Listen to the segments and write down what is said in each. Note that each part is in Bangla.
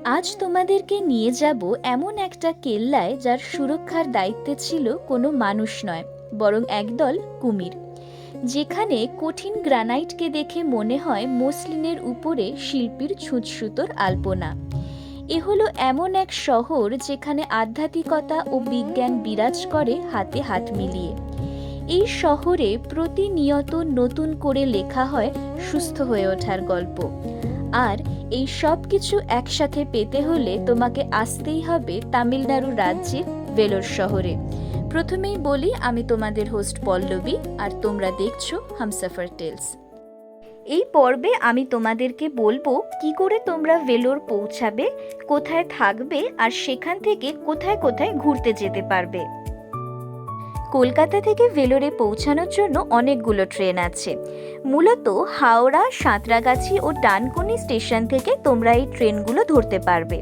আজ তোমাদেরকে নিয়ে যাব এমন একটা কেল্লায় যার সুরক্ষার দায়িত্বে ছিল কোনো মানুষ নয়, বরং একদল কুমির। যেখানে কঠিন গ্রানাইটকে দেখে মনে হয় মসলিনের উপরে শিল্পীর ছুঁচসুতোর আলপনা। এ হলো এমন এক শহর যেখানে আধ্যাত্মিকতা ও বিজ্ঞান বিরাজ করে হাতে হাত মিলিয়ে। এই শহরে প্রতিনিয়ত নতুন করে লেখা হয় সুস্থ হয়ে ওঠার গল্প। আর এই সব কিছু একসাথে পেতে হলে তোমাকে আসতেই হবে তামিলনাড়ু রাজ্যের ভেলোর শহরে। প্রথমেই বলি, আমি তোমাদের হোস্ট পল্লবী, আর তোমরা দেখছো হামসফর টেলস। এই পর্বে আমি তোমাদেরকে বলবো কি করে তোমরা ভেলোর পৌঁছাবে, কোথায় থাকবে, আর সেখান থেকে কোথায় কোথায় ঘুরতে যেতে পারবে। কলকাতা থেকে ভেলোরে পৌঁছানোর জন্য অনেকগুলো ট্রেন আছে। মূলত হাওড়া, সাঁতরাগাছি ও ডানকুনি স্টেশন থেকে তোমরা এই ট্রেনগুলো ধরতে পারবে।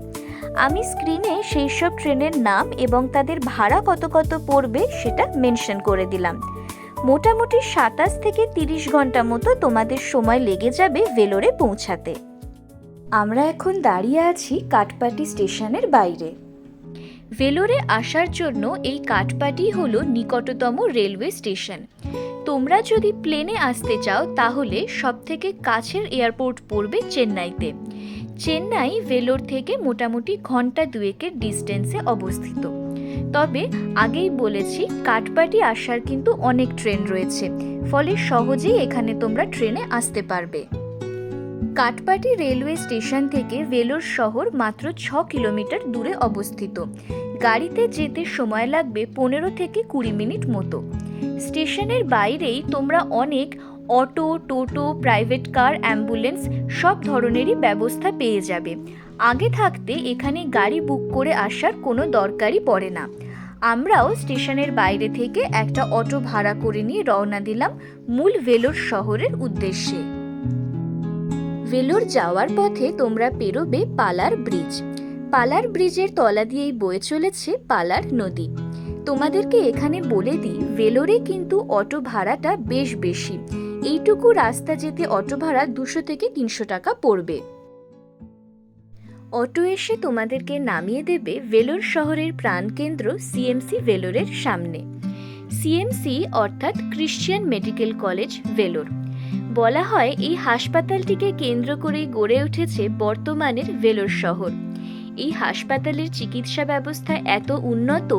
আমি স্ক্রিনে সেই সব ট্রেনের নাম এবং তাদের ভাড়া কত কত পড়বে সেটা মেনশন করে দিলাম। মোটামুটি 27 থেকে 30 ঘন্টা মতো তোমাদের সময় লেগে যাবে ভেলোরে পৌঁছাতে। আমরা এখন দাঁড়িয়ে আছি কাটপাটি স্টেশনের বাইরে। ভেলোরে আসার জন্য এই কাটপাটি হলো নিকটতম রেলওয়ে স্টেশন। তোমরা যদি প্লেনে আসতে চাও তাহলে সবথেকে কাছের এয়ারপোর্ট পড়বে চেন্নাইতে। চেন্নাই ভেলোর থেকে মোটামুটি ঘন্টা দুয়েকের ডিস্টেন্সে অবস্থিত। তবে আগেই বলেছি, কাটপাটি আসার কিন্তু অনেক ট্রেন রয়েছে, ফলে সহজেই এখানে তোমরা ট্রেনে আসতে পারবে। কাটপাটি রেলওয়ে স্টেশন থেকে ভেলোর শহর মাত্র 6 কিলোমিটার দূরে অবস্থিত। গাড়িতে যেতে সময় লাগবে 15 থেকে 20 মিনিট মতো। স্টেশনের বাইরেই তোমরা অনেক অটো, টোটো, প্রাইভেট কার, অ্যাম্বুলেন্স সব ধরনেরই ব্যবস্থা পেয়ে যাবে। আগে থাকতে এখানে গাড়ি বুক করে আসার কোনো দরকারই পড়ে না। আমরাও স্টেশনের বাইরে থেকে একটা অটো ভাড়া করে নিয়ে রওনা দিলাম মূল ভেলোর শহরের উদ্দেশ্যে। ভেলোর যাওয়ার পথে তোমরা পেরোবে পালার ব্রিজ। পালার ব্রিজের তলা দিয়েই বয়ে চলেছে পালার নদী। তোমাদেরকে এখানে বলে দিই, ভেলোরে কিন্তু অটো ভাড়াটা বেশ বেশি। এইটুকু রাস্তা যেতে অটো ভাড়া 200 থেকে 300 টাকা পড়বে। অটো এসে তোমাদেরকে নামিয়ে দেবে ভেলোর শহরের প্রাণকেন্দ্র সিএমসি ভেলোরের সামনে। সিএমসি অর্থাৎ ক্রিশ্চিয়ান মেডিকেল কলেজ ভেলোর। বলা হয় এই হাসপাতালটিকে কেন্দ্র করেই গড়ে উঠেছে বর্তমানের ভেলোর শহর। এই হাসপাতালের চিকিৎসা ব্যবস্থা এত উন্নত,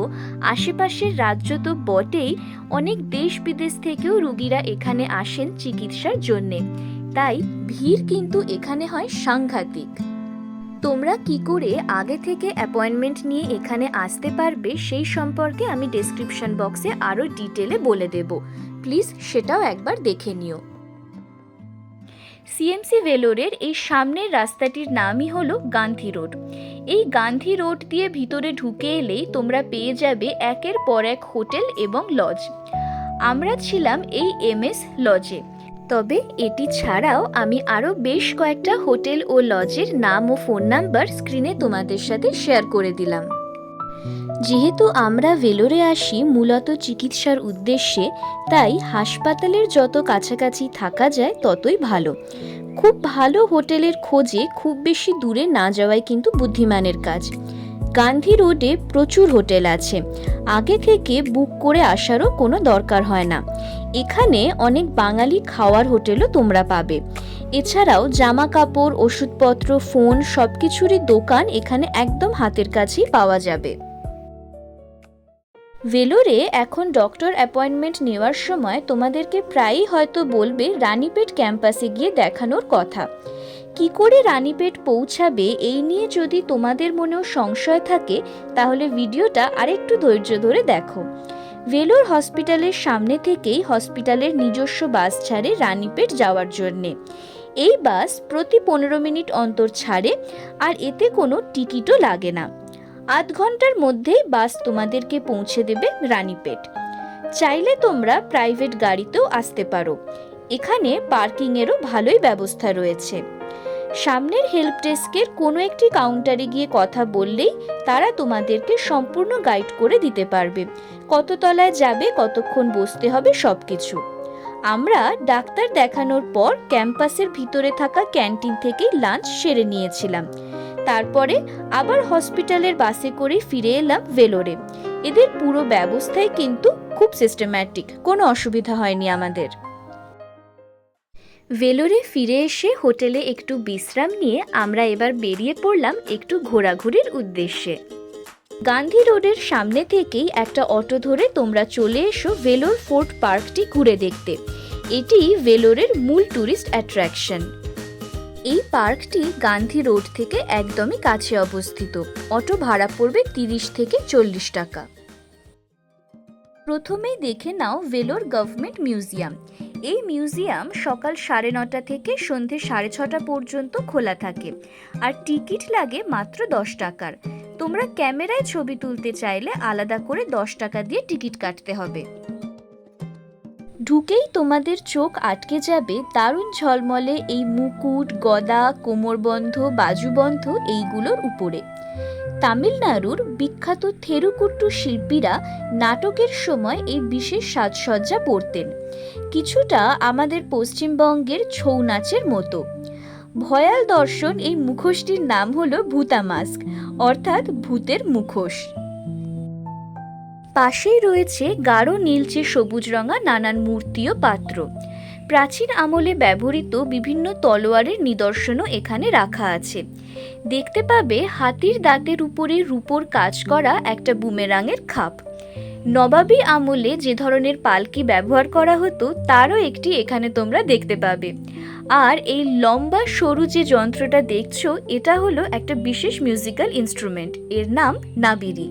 আশেপাশের রাজ্য তো বটেই, অনেক দেশ বিদেশ থেকেও রোগীরা এখানে আসেন চিকিৎসার জন্যে। তাই ভিড় কিন্তু এখানে হয় সাংঘাতিক। তোমরা কি করে আগে থেকে অ্যাপয়েন্টমেন্ট নিয়ে এখানে আসতে পারবে সেই সম্পর্কে আমি ডেসক্রিপশন বক্সে আরও ডিটেলে বলে দেব। প্লিজ সেটাও একবার দেখে নিও। সিএমসি ভেলোরের এই সামনের রাস্তাটির নামই হলো গান্ধী রোড। এই গান্ধী রোড দিয়ে ভিতরে ঢুকে এলেই তোমরা পেয়ে যাবে একের পর এক হোটেল এবং লজ। আমরা ছিলাম এই এমএস লজে। তবে এটি ছাড়াও আমি আরও বেশ কয়েকটা হোটেল ও লজের নাম ও ফোন নাম্বার স্ক্রিনে তোমাদের সাথে শেয়ার করে দিলাম। যেহেতু আমরা ভেলোরে আসি মূলত চিকিৎসার উদ্দেশ্যে, তাই হাসপাতালের যত কাছাকাছি থাকা যায় ততই ভালো। খুব ভালো হোটেলের খোঁজে খুব বেশি দূরে না যাওয়াই কিন্তু বুদ্ধিমানের কাজ। গান্ধী রোডে প্রচুর হোটেল আছে, আগে থেকে বুক করে আসারও কোনো দরকার হয় না। এখানে অনেক বাঙালি খাওয়ার হোটেলও তোমরা পাবে। এছাড়াও জামা কাপড়, ওষুধপত্র, ফোন সবকিছুরই দোকান এখানে একদম হাতের কাছেই পাওয়া যাবে। ভেলোরে এখন ডক্টর অ্যাপয়েন্টমেন্ট নেওয়ার সময় তোমাদেরকে প্রায়ই হয়তো বলবে রানীপেট ক্যাম্পাসে গিয়ে দেখানোর কথা। কি করে রানীপেট পৌঁছাবে এই নিয়ে যদি তোমাদের মনেও সংশয় থাকে তাহলে ভিডিওটা আরেকটু ধৈর্য ধরে দেখো। ভেলোর হসপিটালের সামনে থেকেই হসপিটালের নিজস্ব বাস ছাড়ে রানীপেট যাওয়ার জন্যে। এই বাস প্রতি 15 মিনিট অন্তর ছাড়ে, আর এতে কোনো টিকিটও লাগে না। আধ ঘন্টার মধ্যেই বাস তোমাদেরকে পৌঁছে দেবে রানীপেট। চাইলে তোমরা প্রাইভেট গাড়িতেও আসতে পারো। এখানে পার্কিংয়েরও ভালোই ব্যবস্থা রয়েছে। সামনের হেল্প ডেস্কের কোনো একটি কাউন্টারে গিয়ে কথা বললেই তারা তোমাদেরকে সম্পূর্ণ গাইড করে দিতে পারবে, কত তলায় যাবে, কতক্ষণ বসতে হবে সবকিছু। আমরা ডাক্তার দেখানোর পর ক্যাম্পাসের ভিতরে থাকা ক্যান্টিন থেকেই লাঞ্চ সেরে নিয়েছিলাম। তারপরে আবার হসপিটালের বাসে করে ফিরে এলাম ভেলোরে। এদের পুরো ব্যবস্থাই কিন্তু খুব সিস্টেম্যাটিক, কোনো অসুবিধা হয়নি আমাদের। ভেলোরে ফিরে এসে হোটেলে একটু বিশ্রাম নিয়ে আমরা এবার বেরিয়ে পড়লাম একটু ঘোরাঘুরির উদ্দেশ্যে। গান্ধী রোডের সামনে থেকেই একটা অটো ধরে তোমরা চলে এসো ভেলোর ফোর্ট পার্কটি ঘুরে দেখতে। এটি ভেলোরের মূল ট্যুরিস্ট অ্যাট্রাকশন। এই পার্কটি গান্ধী রোড থেকে একদমই কাছে অবস্থিত। অটো ভাড়া পড়বে 30 থেকে 40 টাকা। প্রথমেই দেখে নাও ভেলোর গভর্নমেন্ট মিউজিয়াম। এই মিউজিয়াম সকাল 9:30 থেকে সন্ধে 6:30 পর্যন্ত খোলা থাকে, আর টিকিট লাগে মাত্র 10 টাকার। তোমরা ক্যামেরায় ছবি তুলতে চাইলে আলাদা করে 10 টাকা দিয়ে টিকিট কাটতে হবে। ঢুকেই তোমাদের চোখ আটকে যাবে দারুণ ঝলমলে এই মুকুট, গদা, কোমরবন্ধ, বাজুবন্ধ এইগুলোর উপরে। তামিলনাড়ুর বিখ্যাত থেরুকুট্টু শিল্পীরা নাটকের সময় এই বিশেষ সাজসজ্জা পরতেন, কিছুটা আমাদের পশ্চিমবঙ্গের ছৌ নাচের মতো। ভয়াল দর্শন এই মুখোশটির নাম হলো ভূতা মাস্ক, অর্থাৎ ভূতের মুখোশ। পাশেই রয়েছে গাঢ় নীলচে সবুজ রঙা নানান মূর্তি ও পাত্র। প্রাচীন আমলে ব্যবহৃত বিভিন্ন তলোয়ারের নিদর্শনও এখানে রাখা আছে। দেখতে পাবে হাতির দাঁতের উপরে রূপোর কাজ করা একটা বুমেরাঙের খাপ। নবাবী আমলে যে ধরনের পালকি ব্যবহার করা হতো তারও একটি এখানে তোমরা দেখতে পাবে। আর এই লম্বা সরু যে যন্ত্রটা দেখছো, এটা হলো একটা বিশেষ মিউজিক্যাল ইনস্ট্রুমেন্ট, এর নাম নাবিরি।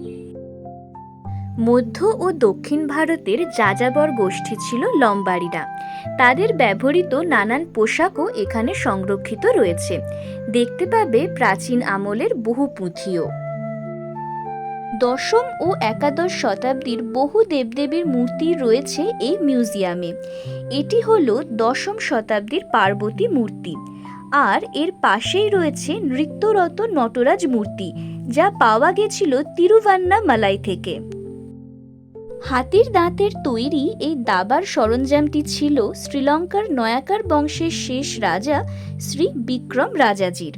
মধ্য ও দক্ষিণ ভারতের যাযাবর গোষ্ঠী ছিল লম্বারিরা। তাদের ব্যবহৃত নানান পোশাকও এখানে সংরক্ষিত রয়েছে। দেখতে পাবে প্রাচীন আমলের বহু পুঁথিও। দশম ও একাদশ শতাব্দীর বহু দেবদেবীর মূর্তি রয়েছে এই মিউজিয়ামে। এটি হলো দশম শতাব্দীর পার্বতী মূর্তি, আর এর পাশেই রয়েছে নৃত্যরত নটরাজ মূর্তি, যা পাওয়া গেছিল তিরুভান্নামালাই থেকে। হাতির দাঁতের তৈরি এই দাবার সরঞ্জামটি ছিল শ্রীলঙ্কার নয়াকার বংশের শেষ রাজা শ্রী বিক্রম রাজাজির।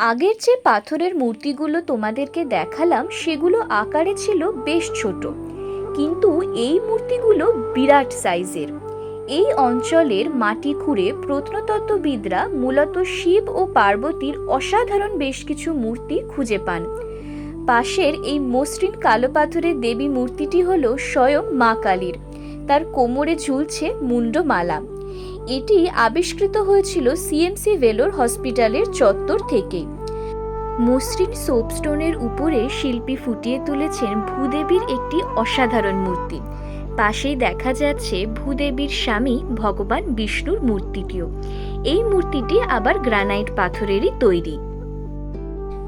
আগের যে পাথরের মূর্তিগুলো তোমাদেরকে দেখালাম সেগুলো আকারে ছিল বেশ ছোট, কিন্তু এই মূর্তিগুলো বিরাট সাইজের। এই অঞ্চলের মাটি খুঁড়ে প্রত্নতত্ত্ববিদরা মূলত শিব ও পার্বতীর অসাধারণ বেশ কিছু মূর্তি খুঁজে পান। পাশের এই মসৃণ কালো পাথরের দেবী মূর্তিটি হলো স্বয়ং মা কালীর। তার কোমরে ঝুলছে মুন্ডমালা। এটি আবিষ্কৃত হয়েছিল সিএমসি ভেলোর হসপিটালের চত্বর থেকে। মসৃণ সোপস্টোনের উপরে শিল্পী ফুটিয়ে তুলেছেন ভূদেবীর একটি অসাধারণ মূর্তি। পাশেই দেখা যাচ্ছে ভূদেবীর স্বামী ভগবান বিষ্ণুর মূর্তিটিও। এই মূর্তিটি আবার গ্রানাইট পাথরেরই তৈরি।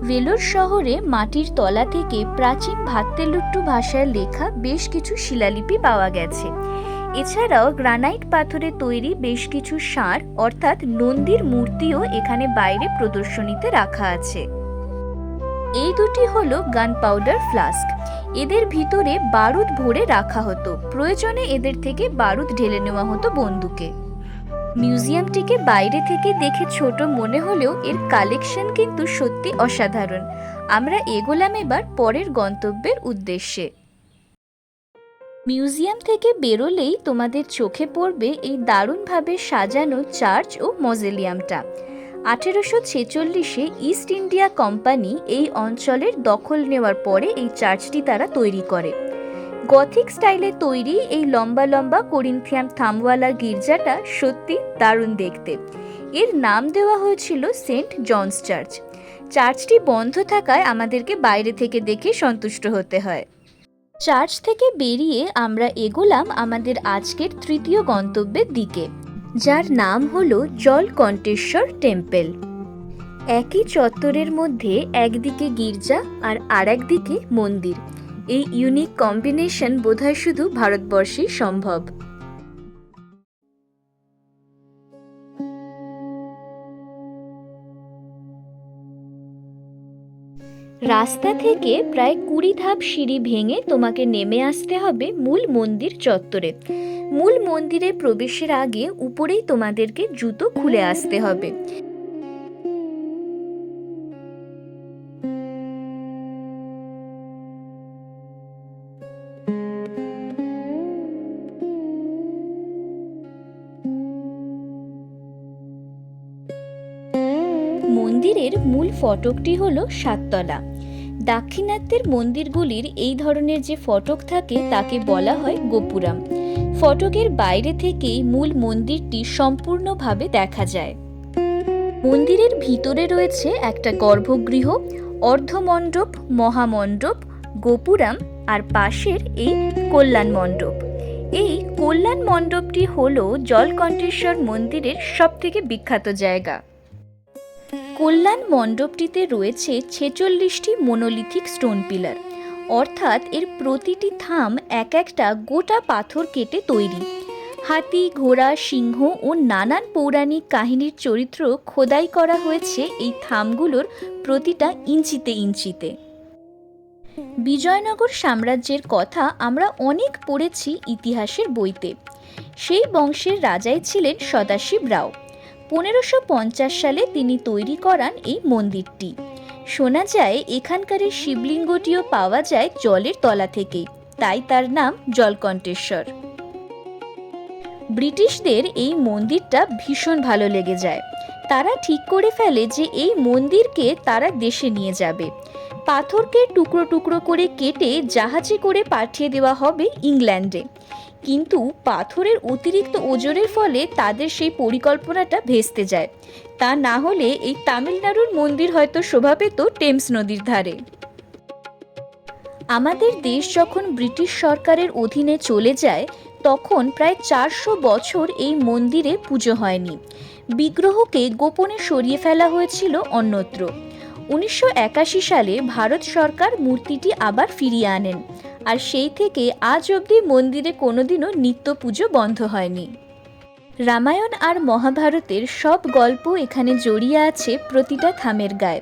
ভেলোর শহরে মাটির তলা থেকে প্রাচীন ভাত্তেলুট্টু ভাষায় লেখা বেশ কিছু শিলালিপি পাওয়া গেছে। এছাড়াও গ্রানাইট পাথরে তৈরি বেশ কিছু ষাঁড় অর্থাৎ নন্দীর মূর্তিও এখানে বাইরে প্রদর্শনীতে রাখা আছে। এই দুটি হলো গান পাউডার ফ্লাস্ক। এদের ভিতরে বারুদ ভরে রাখা হতো, প্রয়োজনে এদের থেকে বারুদ ঢেলে নেওয়া হতো বন্দুকে। মিউজিয়ামটিকে বাইরে থেকে দেখে ছোট মনে হলেও এর কালেকশন কিন্তু সত্যি অসাধারণ। আমরা এগোলাম এবার পরের গন্তব্যের উদ্দেশ্যে। মিউজিয়াম থেকে বেরোলেই তোমাদের চোখে পড়বে এই দারুণভাবে সাজানো চার্চ ও মজেলিয়ামটা। 1846-এ ইস্ট ইন্ডিয়া কোম্পানি এই অঞ্চলের দখল নেওয়ার পরে এই চার্চটি তারা তৈরি করে। গথিক স্টাইলে তৈরি এই লম্বা লম্বা করিন্থিয়ান থামওয়ালা গির্জাটা সত্যি দারুণ দেখতে। এর নাম দেওয়া হয়েছিল সেন্ট জনস চার্চ। চার্চটি বন্ধ থাকায় আমাদেরকে বাইরে থেকে দেখে সন্তুষ্ট হতে হয়। চার্চ থেকে বেরিয়ে আমরা এগোলাম আমাদের আজকের তৃতীয় গন্তব্যের দিকে, যার নাম হলো জলকণ্ঠেশ্বর টেম্পল। একই চত্বরের মধ্যে একদিকে গির্জা আর আরেকদিকে মন্দির। এই ইউনিক কম্বিনেশন বোধহয় শুধু ভারতবর্ষেই সম্ভব। রাস্তা থেকে প্রায় 20 ধাপ সিঁড়ি ভেঙে তোমাকে নেমে আসতে হবে মূল মন্দির চত্বরে। মূল মন্দিরে প্রবেশের আগে উপরেই তোমাদেরকে জুতো খুলে আসতে হবে। মূল ফটকটি হলো 7 তলা। দাক্ষিণাত্যের মন্দিরগুলির এই ধরনের যে ফটক থাকে তাকে বলা হয় গোপুরাম। ফটকের বাইরে থেকেই মূল মন্দিরটি সম্পূর্ণভাবে দেখা যায়। মন্দিরের ভিতরে রয়েছে একটা গর্ভগৃহ, অর্ধমণ্ডপ, মহামণ্ডপ, গোপুরাম আর পাশের এই কল্যাণ মণ্ডপ। এই কল্যাণ মণ্ডপটি হল জলকণ্ঠেশ্বর মন্দিরের সবথেকে বিখ্যাত জায়গা। কল্যাণ মণ্ডপটিতে রয়েছে 46টি মোনোলিথিক স্টোন পিলার, অর্থাৎ এর প্রতিটি থাম এক একটা গোটা পাথর কেটে তৈরি। হাতি, ঘোড়া, সিংহ ও নানান পৌরাণিক কাহিনীর চরিত্র খোদাই করা হয়েছে এই থামগুলোর প্রতিটা ইঞ্চিতে ইঞ্চিতে। বিজয়নগর সাম্রাজ্যের কথা আমরা অনেক পড়েছি ইতিহাসের বইতে। সেই বংশের রাজাই ছিলেন সদাশিব রাও। 1550 সালে তিনি তৈরি করান এই মন্দিরটি। শোনা যায় এখানকার শিবলিঙ্গটিও পাওয়া যায় জলের তলা থেকেই, তাই তার নাম জলকণ্ঠেশ্বর। ব্রিটিশদের এই মন্দিরটা ভীষণ ভালো লেগে যায়। তারা ঠিক করে ফেলে যে এই মন্দিরকে তারা দেশে নিয়ে যাবে। পাথরকে টুকরো টুকরো করে কেটে জাহাজে করে পাঠিয়ে দেওয়া হবে ইংল্যান্ডে। কিন্তু পাথরের অতিরিক্ত ওজনের ফলে তাদের সেই পরিকল্পনাটা ভেস্তে যায়। তা না হলে এই তামিলনাড়ুর মন্দির হয়তো শোভা পেত টেমস নদীর ধারে। আমাদের দেশ যখন ব্রিটিশ সরকারের অধীনে চলে যায় তখন প্রায় 400 বছর এই মন্দিরে পুজো হয়নি। বিগ্রহকে গোপনে সরিয়ে ফেলা হয়েছিল অন্যত্র। 1981 সালে ভারত সরকার মূর্তিটি আবার ফিরিয়ে আনেন, আর সেই থেকে আজ অবধি মন্দিরে কোনোদিনও নিত্য পুজো বন্ধ হয়নি। রামায়ণ আর মহাভারতের সব গল্প এখানে জড়িয়ে আছে প্রতিটা থামের গায়ে,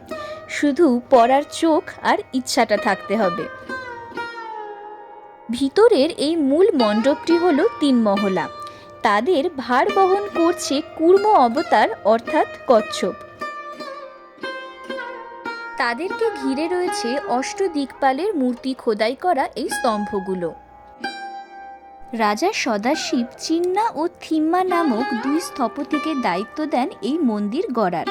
শুধু পড়ার চোখ আর ইচ্ছাটা থাকতে হবে। ভিতরের এই মূল মণ্ডপটি হলো 3 মহলা। তাদের ভার বহন করছে কুর্ম অবতার অর্থাৎ কচ্ছপ। তাদেরকে ঘিরে রয়েছে অষ্টদিকপালের মূর্তি খোদাই করা এই স্তম্ভগুলো। রাজা সদাশিব চিন্না ও থিম্মা নামক 2 স্থপতিকে দায়িত্ব দেন এই মন্দির গড়ার।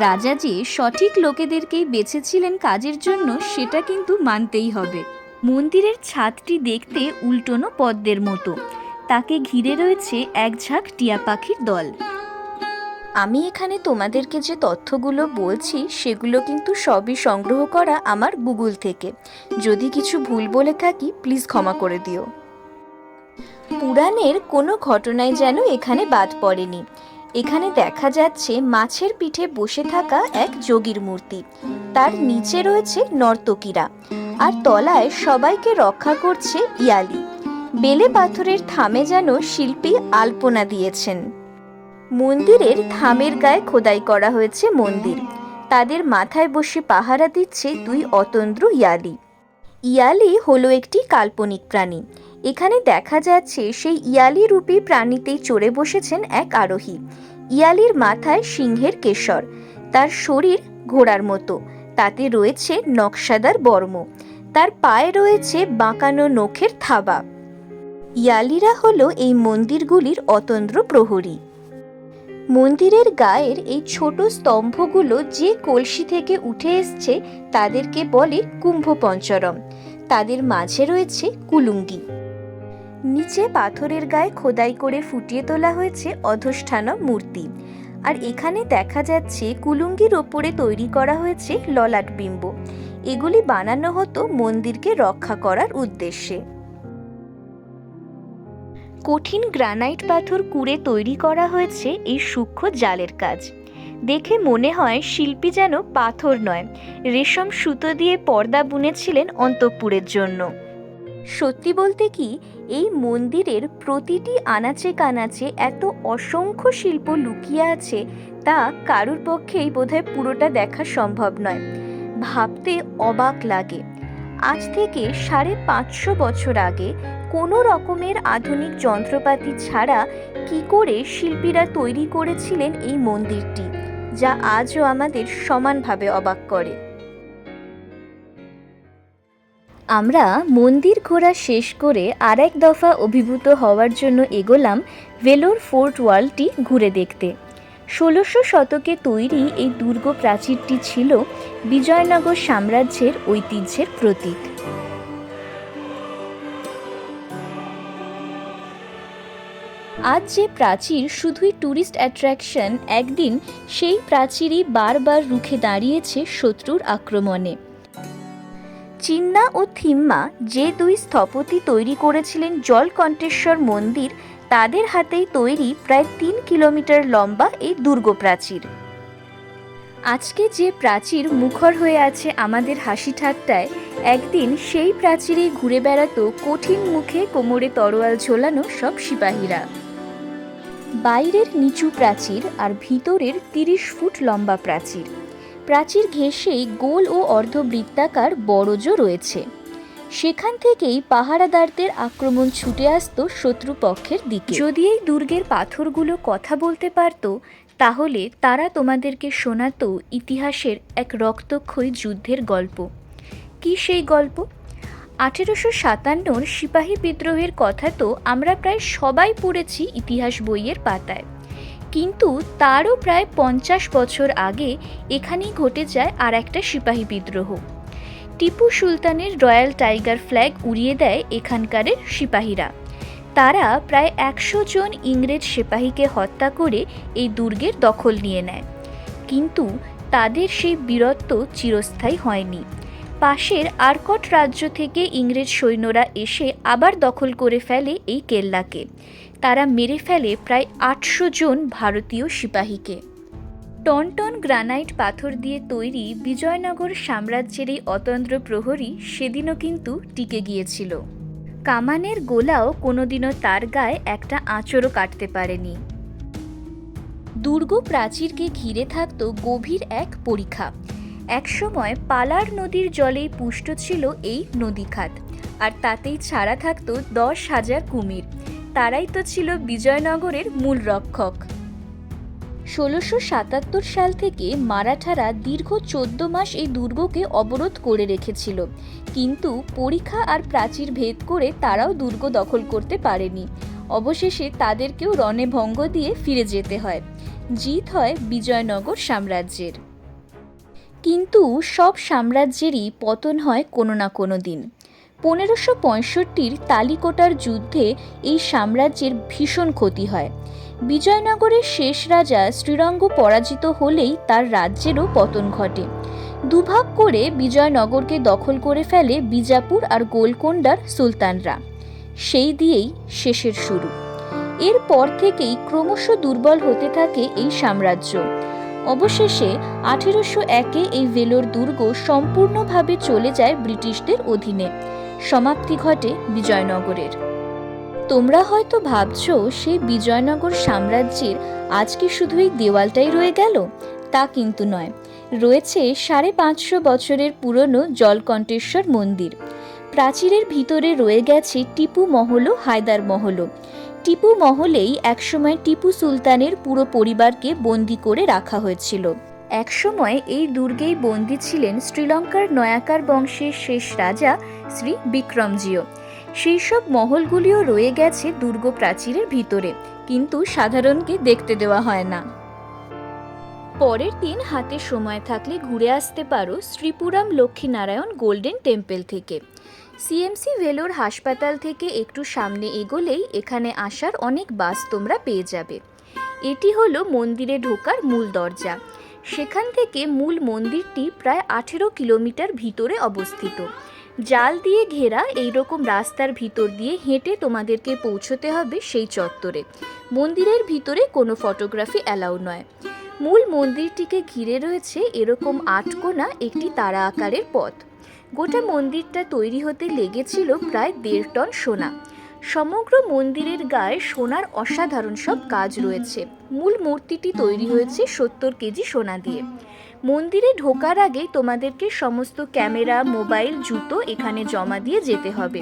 রাজা যে সঠিক লোকেদেরকেই বেছেছিলেন কাজের জন্য সেটা কিন্তু মানতেই হবে। মন্দিরের ছাদটি দেখতে উল্টোনো পদ্মের মতো। তাকে ঘিরে রয়েছে এক ঝাঁক টিয়া পাখির দল। আমি এখানে তোমাদেরকে যে তথ্যগুলো বলছি সেগুলো কিন্তু সবই সংগ্রহ করা আমার গুগল থেকে। যদি কিছু ভুল বলে থাকি প্লিজ ক্ষমা করে দিও। পুরাণের কোনো ঘটনায় যেন এখানে বাদ পড়েনি। এখানে দেখা যাচ্ছে মাছের পিঠে বসে থাকা এক যোগীর মূর্তি। তার নিচে রয়েছে নর্তকীরা, আর তলায় সবাইকে রক্ষা করছে ইয়ালি। বেলে পাথরের থামে যেন শিল্পী আলপনা দিয়েছেন। মন্দিরের থামের গায়ে খোদাই করা হয়েছে মন্দির। তাদের মাথায় বসে পাহারা দিচ্ছে 2 অতন্দ্র ইয়ালি। ইয়ালি হলো একটি কাল্পনিক প্রাণী। এখানে দেখা যাচ্ছে সেই ইয়ালি রূপী প্রাণীতেই চড়ে বসেছেন এক আরোহী। ইয়ালির মাথায় সিংহের কেশর, তার শরীর ঘোড়ার মতো, তাতে রয়েছে নকশাদার বর্ম, তার পায়ে রয়েছে বাঁকানো নখের থাবা। ইয়ালিরা হলো এই মন্দিরগুলির অতন্দ্র প্রহরী। মন্দিরের গায়ের এই ছোট স্তম্ভগুলো যে কলসি থেকে উঠে এসছে তাদেরকে বলে কুম্ভ পঞ্চরম। তাদের মাঝে রয়েছে কুলুঙ্গি। নিচে পাথরের গায়ে খোদাই করে ফুটিয়ে তোলা হয়েছে অধষ্ঠানম মূর্তি। আর এখানে দেখা যাচ্ছে কুলুঙ্গির ওপরে তৈরি করা হয়েছে ললাট বিম্ব। এগুলি বানানো হতো মন্দিরকে রক্ষা করার উদ্দেশ্যে। কঠিন গ্রানাইট পাথর কুড়ে তৈরি করা হয়েছে এই সূক্ষ্ম জালের কাজ। দেখে মনে হয় শিল্পী যেন পাথর নয়, রেশম সুতো দিয়ে পর্দা বুনেছিলেন অন্তঃপুরের জন্য। সত্যি বলতে কি, এই মন্দিরের প্রতিটি আনাচে কানাচে এত অসংখ্য শিল্প লুকিয়ে আছে তা কারুর পক্ষেই বোধহয় পুরোটা দেখা সম্ভব নয়। ভাবতে অবাক লাগে। আজ থেকে 550 বছর আগে কোনো রকমের আধুনিক যন্ত্রপাতি ছাড়া কি করে শিল্পীরা তৈরি করেছিলেন এই মন্দিরটি, যা আজও আমাদের সমানভাবে অবাক করে। আমরা মন্দির ঘোরা শেষ করে আরেক দফা অভিভূত হওয়ার জন্য এগোলাম ভেলোর ফোর্ট ওয়ালটি ঘুরে দেখতে। ১৬০০ শতকে তৈরি এই দুর্গ প্রাচীরটি ছিল বিজয়নগর সাম্রাজ্যের ঐতিহ্যের প্রতীক। আজ যে প্রাচীর শুধুই ট্যুরিস্ট অ্যাট্রাকশন, একদিন সেই প্রাচীরই বারবার রুখে দাঁড়িয়েছে শত্রুর আক্রমণে। চিন্না ও থিম্মা যে দুই স্থপতি তৈরি করেছিলেন জলকণ্ঠেশ্বর মন্দির, তাদের হাতেই তৈরি প্রায় ৩ কিলোমিটার লম্বা এই দুর্গ প্রাচীর। আজকে যে প্রাচীর মুখর হয়ে আছে আমাদের হাসি ঠাট্টায়, একদিন সেই প্রাচীরেই ঘুরে বেড়াতো কঠিন মুখে কোমরে তরোয়াল ঝোলানো সব সিপাহীরা। বাইরের নিচু প্রাচীর আর ভিতরের ৩০ ফুট লম্বা প্রাচীর। প্রাচীর ঘেঁষেই গোল ও অর্ধবৃত্তাকার বড়জো রয়েছে। সেখান থেকেই পাহারাদারদের আক্রমণ ছুটে আসতো শত্রুপক্ষের দিকে। যদি এই দুর্গের পাথরগুলো কথা বলতে পারত, তাহলে তারা তোমাদেরকে শোনাতো ইতিহাসের এক রক্তক্ষয়ী যুদ্ধের গল্প। কি সেই গল্প? ১৮৫৭ সিপাহী বিদ্রোহের কথা তো আমরা প্রায় সবাই পড়েছি ইতিহাস বইয়ের পাতায়, কিন্তু তারও প্রায় ৫০ বছর আগে এখানেই ঘটে যায় আর একটা সিপাহী বিদ্রোহ। টিপু সুলতানের রয়্যাল টাইগার ফ্ল্যাগ উড়িয়ে দেয় এখানকারের সিপাহীরা। তারা প্রায় ১০০ জন ইংরেজ সিপাহীকে হত্যা করে এই দুর্গের দখল নিয়ে নেয়। কিন্তু তাদের সেই বীরত্ব চিরস্থায়ী হয়নি। পাশের আরকট রাজ্য থেকে ইংরেজ সৈন্যরা এসে আবার দখল করে ফেলে এই কেল্লাকে। তারা মেরে ফেলে প্রায় ৮০০ জন ভারতীয় সিপাহীকে। টনটন গ্রানাইট পাথর দিয়ে তৈরি বিজয়নগর সাম্রাজ্যের এই অতন্দ্র প্রহরী সেদিনও কিন্তু টিকে গিয়েছিল। কামানের গোলাও কোনোদিনও তার গায়ে একটা আঁচড়ও কাটতে পারেনি। দুর্গ প্রাচীরকে ঘিরে থাকত গভীর এক পরিখা। একসময় পালার নদীর জলেই পুষ্ট ছিল এই নদীখাত, আর তাতেই ছাড়া থাকত ১০,০০০ কুমির। তারাই তো ছিল বিজয়নগরের মূল রক্ষক। ১৬৭৭ সাল থেকে মারাঠারা দীর্ঘ ১৪ মাস এই দুর্গকে অবরোধ করে রেখেছিল, কিন্তু পরিখা আর প্রাচীর ভেদ করে তারাও দুর্গ দখল করতে পারেনি। অবশেষে তাদেরকেও রণভঙ্গ দিয়ে ফিরে যেতে হয়। জিত হয় বিজয়নগর সাম্রাজ্যের। কিন্তু সব সাম্রাজ্যেরই পতন হয় কোনো না কোনো দিন। ১৫৬৫-র তালিকোটার যুদ্ধে এই সাম্রাজ্যের ভীষণ ক্ষতি হয়। বিজয়নগরের শেষ রাজা শ্রীরঙ্গ পরাজিত হলেই তার রাজ্যেরও পতন ঘটে। দুভাগ করে বিজয়নগরকে দখল করে ফেলে বিজাপুর আর গোলকোন্ডার সুলতানরা। সেই দিয়েই শেষের শুরু। এরপর থেকেই ক্রমশ দুর্বল হতে থাকে এই সাম্রাজ্য। অবশেষে ১৮০১-এ এই ভেলোর দুর্গ সম্পূর্ণভাবে চলে যায় ব্রিটিশদের অধীনে। সমাপ্তি ঘটে বিজয়নগরের। তোমরা হয়তো ভাবছো, সেই বিজয়নগর সাম্রাজ্যের আজ কি শুধু এই দেওয়ালটাই রয়ে গেল? তা কিন্তু নয়, রয়েছে ৫৫০ বছরের পুরনো জলকণ্ঠেশ্বর মন্দির। প্রাচীরের ভিতরে রয়ে গেছে টিপু মহল, হায়দার মহল। টিপু মহলেই একসময় টিপু সুলতানের পুরো পরিবারকে বন্দি করে রাখা হয়েছিল। একসময় এই দুর্গেই বন্দী ছিলেন শ্রীলঙ্কার নয়াকার বংশের শেষ রাজা শ্রী বিক্রমজিও। সেই সব মহলগুলিও রয়ে গেছে দুর্গ প্রাচীরের ভিতরে, কিন্তু সাধারণকে দেখতে দেওয়া হয় না। পরের দিন হাতে সময় থাকলে ঘুরে আসতে পারো শ্রীপুরাম লক্ষ্মীনারায়ণ গোল্ডেন টেম্পল থেকে। সিএমসি ভেলোর হাসপাতাল থেকে একটু সামনে এগোলেই এখানে আসার অনেক বাস তোমরা পেয়ে যাবে। এটি হলো মন্দিরে ঢোকার মূল দরজা। সেখান থেকে মূল মন্দিরটি প্রায় ১৮ কিলোমিটার ভিতরে অবস্থিত। জাল দিয়ে ঘেরা এইরকম রাস্তার ভিতর দিয়ে হেঁটে তোমাদেরকে পৌঁছতে হবে সেই চত্বরে। মন্দিরের ভিতরে কোনো ফটোগ্রাফি অ্যালাউ নয়। মূল মন্দিরটিকে ঘিরে রয়েছে এরকম ৮ কোণা একটি তারা আকারের পথ। গোটা মন্দিরটা তৈরি হতে লেগেছিল প্রায় ১.৫ টন সোনা। সমগ্র মন্দিরের গায়ে সোনার অসাধারণ সব কাজ রয়েছে। মূল মূর্তিটি তৈরি হয়েছে ৭০ কেজি সোনা দিয়ে। মন্দিরে ঢোকার আগেই তোমাদেরকে সমস্ত ক্যামেরা, মোবাইল, জুতো এখানে জমা দিয়ে যেতে হবে।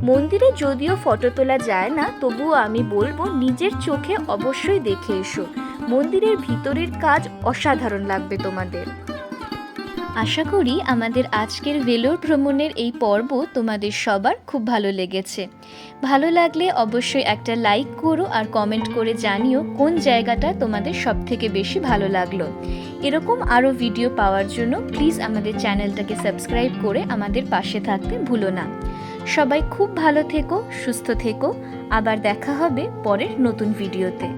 মন্দিরে যদিও ফটো তোলা যায় না, তবুও আমি বলবো নিজের চোখে অবশ্যই দেখে এসো। মন্দিরের ভিতরের কাজ অসাধারণ লাগবে তোমাদের। আশা করি আমাদের আজকের ভেলোর ভ্রমণের এই পর্ব তোমাদের সবার খুব ভালো লেগেছে। ভালো লাগলে অবশ্যই একটা লাইক করো আর কমেন্ট করে জানিও কোন জায়গাটা তোমাদের সবথেকে বেশি ভালো লাগলো। এরকম আরও ভিডিও পাওয়ার জন্য প্লিজ আমাদের চ্যানেলটাকে সাবস্ক্রাইব করে আমাদের পাশে থাকতে ভুলো না। সবাই খুব ভালো থেকো, সুস্থ থেকো। আবার দেখা হবে পরের নতুন ভিডিওতে।